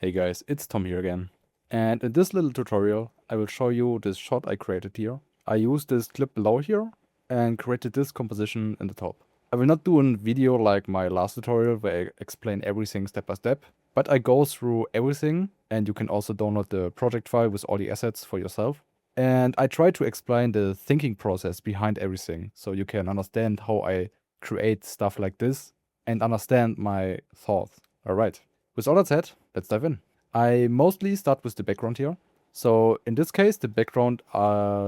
Hey guys, it's Tom here again. And in this little tutorial, I will show you this shot I created here. I used this clip below here and created this composition in the top. I will not do a video like my last tutorial where I explain everything step by step, but I go through everything and you can also download the project file with all the assets for yourself. And I try to explain the thinking process behind everything so you can understand how I create stuff like this and understand my thoughts. Alright. With all that said, let's dive in. I mostly start with the background here. So in this case, the background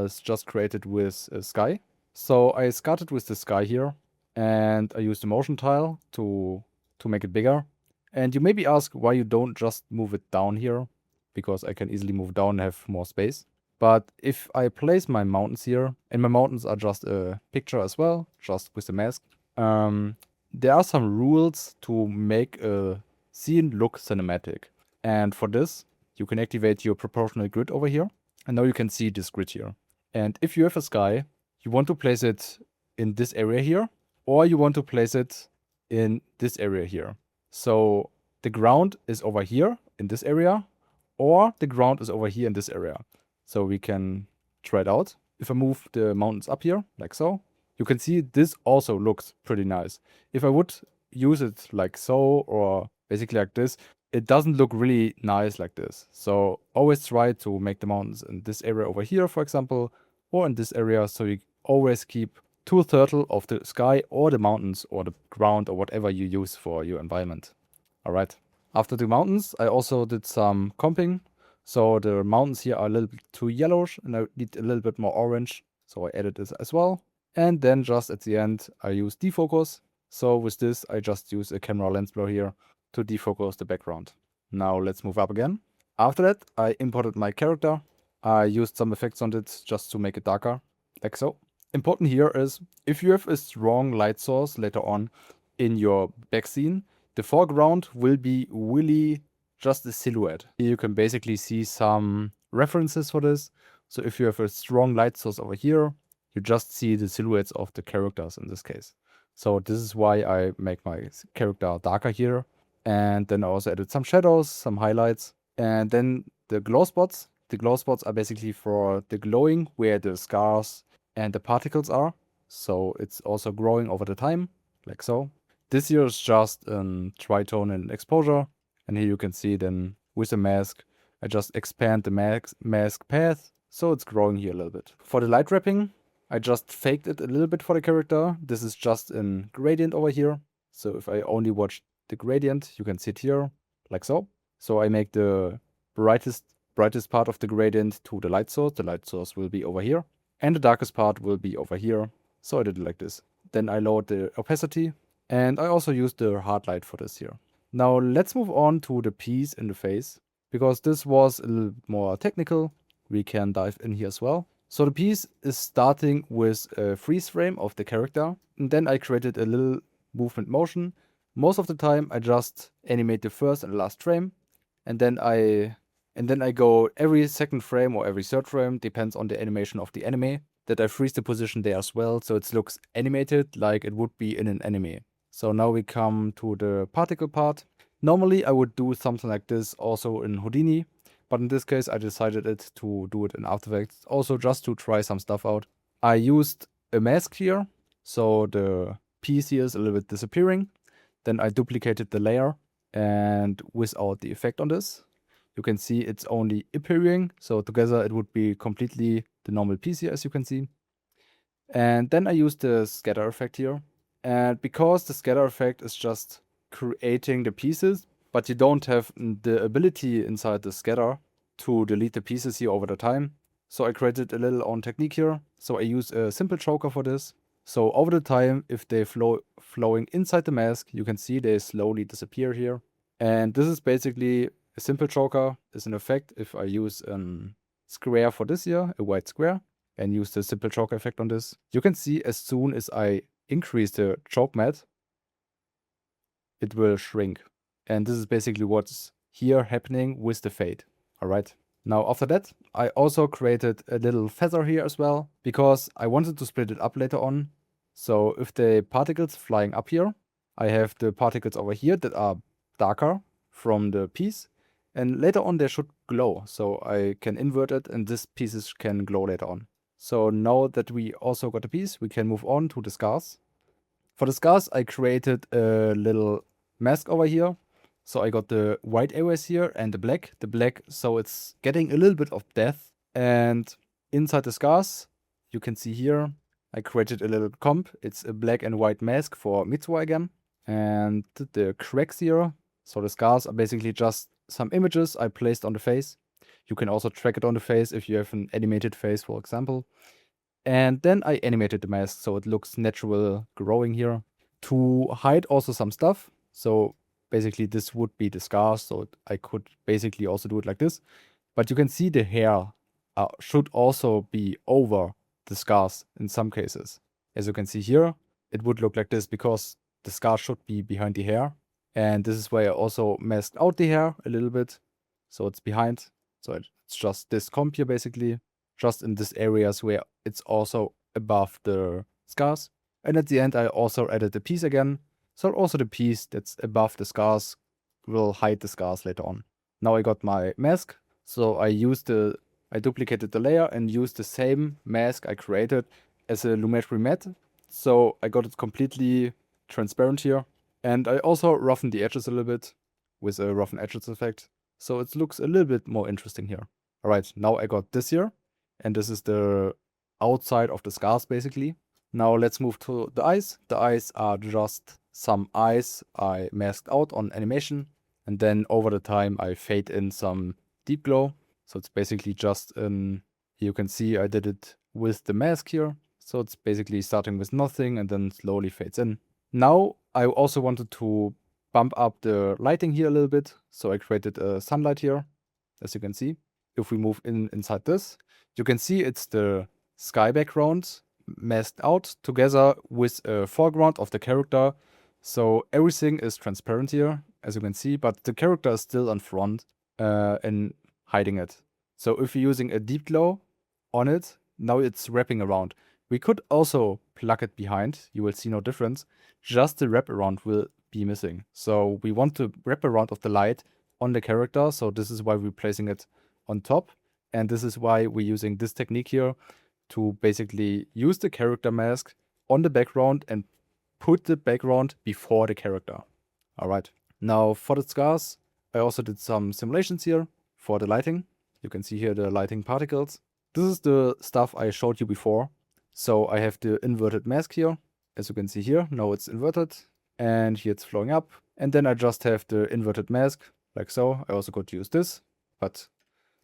is just created with a sky. So I started with the sky here and I used the motion tile to make it bigger. And you maybe ask why you don't just move it down here, because I can easily move down and have more space. But if I place my mountains here, and my mountains are just a picture as well, just with the mask, there are some rules to make a scene look cinematic. And for this, you can activate your proportional grid over here. And now you can see this grid here. And if you have a sky, you want to place it in this area here, or you want to place it in this area here. So the ground is over here in this area, or the ground is over here in this area. So we can try it out. If I move the mountains up here, like so, you can see this also looks pretty nice. If I would use it like so, or basically like this, it doesn't look really nice like this. So always try to make the mountains in this area over here, for example, or in this area, so you always keep 2/3 of the sky or the mountains or the ground or whatever you use for your environment. Alright. After the mountains, I also did some comping. So the mountains here are a little bit too yellowish and I need a little bit more orange. So I added this as well. And then just at the end, I use defocus. So with this, I just use a camera lens blur here to defocus the background. Now let's move up again. After that, I imported my character. I used some effects on it just to make it darker, like so. Important here is, if you have a strong light source later on in your back scene, the foreground will be really just a silhouette. Here you can basically see some references for this. So if you have a strong light source over here, you just see the silhouettes of the characters in this case. So this is why I make my character darker here. And then I also added some shadows, some highlights. And then the glow spots. The glow spots are basically for the glowing where the scars and the particles are. So it's also growing over the time, like so. This here is just a tritone and exposure. And here you can see then with the mask, I just expand the mask path. So it's growing here a little bit. For the light wrapping, I just faked it a little bit for the character. This is just a gradient over here. So if I only watch the gradient, you can see it here, like so. So I make the brightest part of the gradient to the light source. The light source will be over here. And the darkest part will be over here. So I did it like this. Then I lowered the opacity. And I also used the hard light for this here. Now let's move on to the piece in the face, because this was a little more technical. We can dive in here as well. So the piece is starting with a freeze frame of the character. And then I created a little movement motion. Most of the time I just animate the first and the last frame. And then I go every second frame or every third frame, depends on the animation of the anime, that I freeze the position there as well, so it looks animated like it would be in an anime. So now we come to the particle part. Normally I would do something like this also in Houdini, but in this case I decided to do it in After Effects, also just to try some stuff out. I used a mask here, so the piece here is a little bit disappearing. Then I duplicated the layer, and without the effect on this, you can see it's only appearing. So together it would be completely the normal piece here, as you can see. And then I used the scatter effect here. And because the scatter effect is just creating the pieces, but you don't have the ability inside the scatter to delete the pieces here over the time. So I created a little own technique here. So I use a simple choker for this. So over the time, if they flowing inside the mask, you can see they slowly disappear here. And this is basically a simple choker is an effect if I use a square for this here, a white square, and use the simple choker effect on this. You can see as soon as I increase the choke mat, it will shrink. And this is basically what's here happening with the fade. Alright. Now after that, I also created a little feather here as well, because I wanted to split it up later on. So if the particles flying up here, I have the particles over here that are darker from the piece. And later on they should glow, so I can invert it and these pieces can glow later on. So now that we also got a piece, we can move on to the scars. For the scars, I created a little mask over here. So I got the white areas here and the black. The black, so it's getting a little bit of depth. And inside the scars, you can see here, I created a little comp. It's a black and white mask for Mitsuo again. And the cracks here, so the scars are basically just some images I placed on the face. You can also track it on the face if you have an animated face, for example. And then I animated the mask so it looks natural growing here to hide also some stuff. So basically this would be the scars, so I could basically also do it like this. But you can see the hair should also be over the scars in some cases. As you can see here, it would look like this because the scar should be behind the hair. And this is why I also masked out the hair a little bit. So it's behind. So it's just this comp here basically. Just in these areas where it's also above the scars. And at the end I also added the piece again. So also the piece that's above the scars will hide the scars later on. Now I got my mask. So I duplicated the layer and used the same mask I created as a Lumetri matte. So I got it completely transparent here. And I also roughened the edges a little bit with a roughen edges effect. So it looks a little bit more interesting here. Alright, now I got this here. And this is the outside of the scars basically. Now let's move to the eyes. The eyes are just some eyes I masked out on animation. And then over the time I fade in some deep glow. So it's basically just you can see I did it with the mask here. So it's basically starting with nothing and then slowly fades in. Now I also wanted to bump up the lighting here a little bit. So I created a sunlight here, as you can see. If we move inside this, you can see it's the sky background masked out together with a foreground of the character. So everything is transparent here, as you can see, but the character is still on front and hiding it. So if you're using a deep glow on it, now it's wrapping around. We could also plug it behind, you will see no difference. Just the wraparound will be missing. So we want the wraparound of the light on the character, so this is why we're placing it on top. And this is why we're using this technique here to basically use the character mask on the background and put the background before the character. Alright, now for the scars, I also did some simulations here for the lighting. You can see here the lighting particles. This is the stuff I showed you before. So I have the inverted mask here. As you can see here, now it's inverted. And here it's flowing up. And then I just have the inverted mask, like so. I also could use this, but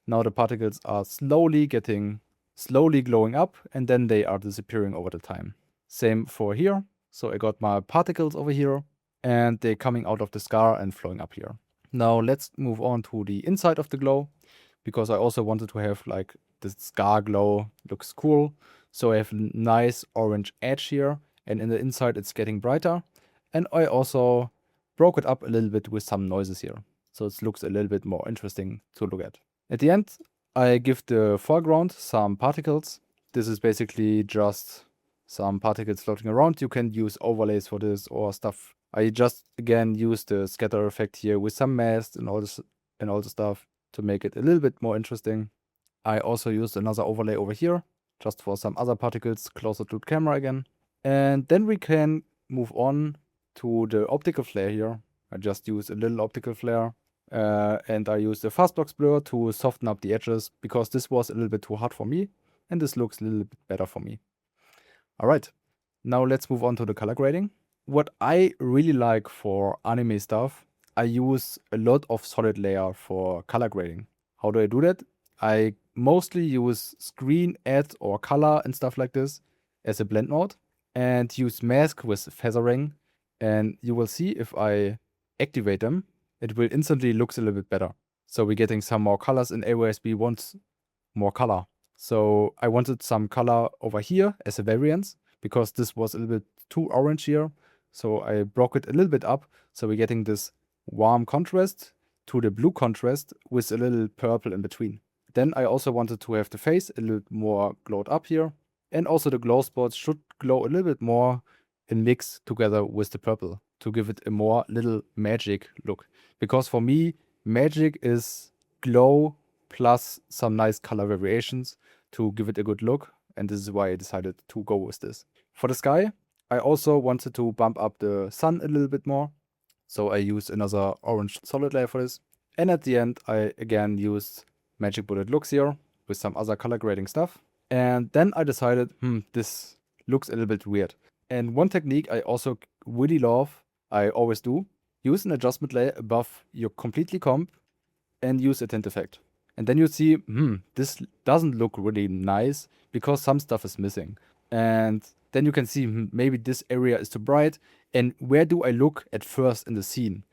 now the particles are slowly glowing up, and then they are disappearing over the time. Same for here. So I got my particles over here, and they're coming out of the scar and flowing up here. Now let's move on to the inside of the glow, because I also wanted to have like the scar glow looks cool. So I have a nice orange edge here, and in the inside it's getting brighter. And I also broke it up a little bit with some noises here. So it looks a little bit more interesting to look at. At the end, I give the foreground some particles. This is basically just some particles floating around. You can use overlays for this or stuff. I just again use the scatter effect here with some masks and all the stuff to make it a little bit more interesting. I also used another overlay over here just for some other particles closer to the camera again. And then we can move on to the optical flare here. I just use a little optical flare. And I used the fastbox blur to soften up the edges because this was a little bit too hard for me. And this looks a little bit better for me. Alright, now let's move on to the color grading. What I really like for anime stuff, I use a lot of solid layer for color grading. How do I do that? I mostly use screen, add, or color and stuff like this as a blend mode. And use mask with feathering. And you will see if I activate them, it will instantly look a little bit better. So we're getting some more colors in areas we want more color. So I wanted some color over here as a variance because this was a little bit too orange here. So I broke it a little bit up. So we're getting this warm contrast to the blue contrast with a little purple in between. Then I also wanted to have the face a little more glowed up here. And also the glow spots should glow a little bit more and mix together with the purple to give it a more little magic look. Because for me, magic is glow plus some nice color variations to give it a good look, and this is why I decided to go with this. For the sky, I also wanted to bump up the sun a little bit more, so I used another orange solid layer for this. And at the end, I again used Magic Bullet Looks here with some other color grading stuff. And then I decided, this looks a little bit weird. And one technique I also really love, I always do, use an adjustment layer above your completely comp and use a tint effect. And then you see, this doesn't look really nice because some stuff is missing. And then you can see, maybe this area is too bright. And where do I look at first in the scene?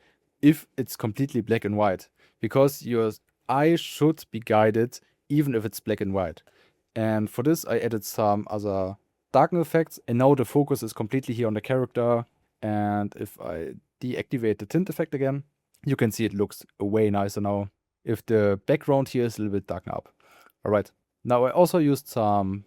If it's completely black and white. Because your eye should be guided even if it's black and white. And for this, I added some other darken effects. And now the focus is completely here on the character. And if I deactivate the tint effect again, you can see it looks way nicer now if the background here is a little bit darkened up. Alright, now I also used some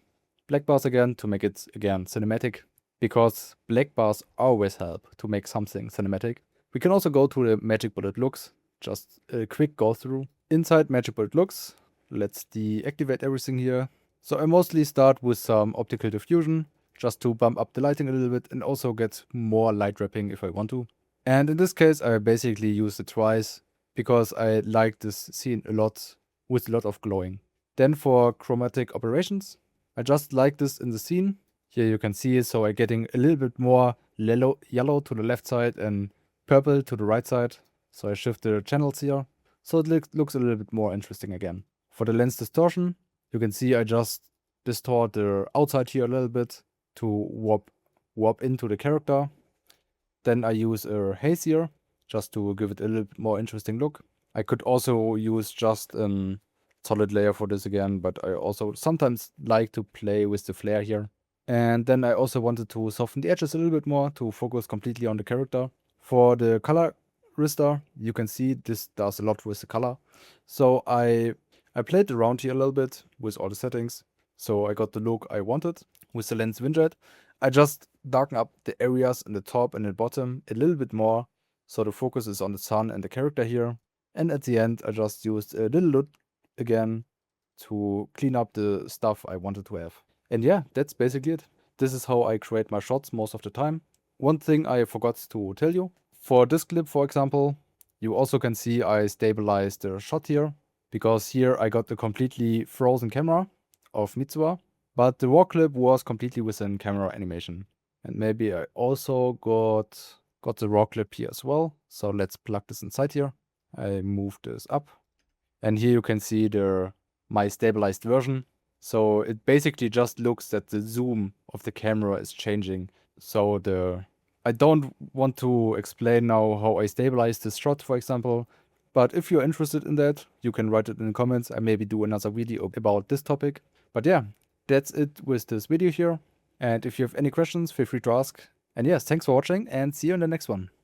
black bars again to make it again cinematic, because black bars always help to make something cinematic. We can also go to the Magic Bullet Looks, just a quick go through. Inside Magic Bullet Looks, let's deactivate everything here. So I mostly start with some optical diffusion, just to bump up the lighting a little bit and also get more light wrapping if I want to. And in this case, I basically used it twice, because I like this scene a lot with a lot of glowing. Then for chromatic operations, I just like this in the scene. Here you can see it, so I'm getting a little bit more yellow to the left side and purple to the right side. So I shift the channels here, so it looks a little bit more interesting again. For the lens distortion, you can see I just distort the outside here a little bit to warp into the character. Then I use a haze here, just to give it a little bit more interesting look. I could also use just a solid layer for this again, but I also sometimes like to play with the flare here. And then I also wanted to soften the edges a little bit more to focus completely on the character. For the color rister, you can see this does a lot with the color. So I played around here a little bit with all the settings. So I got the look I wanted with the lens winjet. I just darken up the areas in the top and the bottom a little bit more, so the focus is on the sun and the character here. And at the end, I just used a little look again to clean up the stuff I wanted to have. And yeah, that's basically it. This is how I create my shots most of the time. One thing I forgot to tell you. For this clip, for example, you also can see I stabilized the shot here, because here I got the completely frozen camera of Mitsuha, but the raw clip was completely within camera animation. And maybe I also got the raw clip here as well. So let's plug this inside here. I move this up. And here you can see my stabilized version. So it basically just looks that the zoom of the camera is changing. So I don't want to explain now how I stabilize this shot, for example. But if you're interested in that, you can write it in the comments. I maybe do another video about this topic. But yeah, that's it with this video here. And if you have any questions, feel free to ask. And yes, thanks for watching and see you in the next one.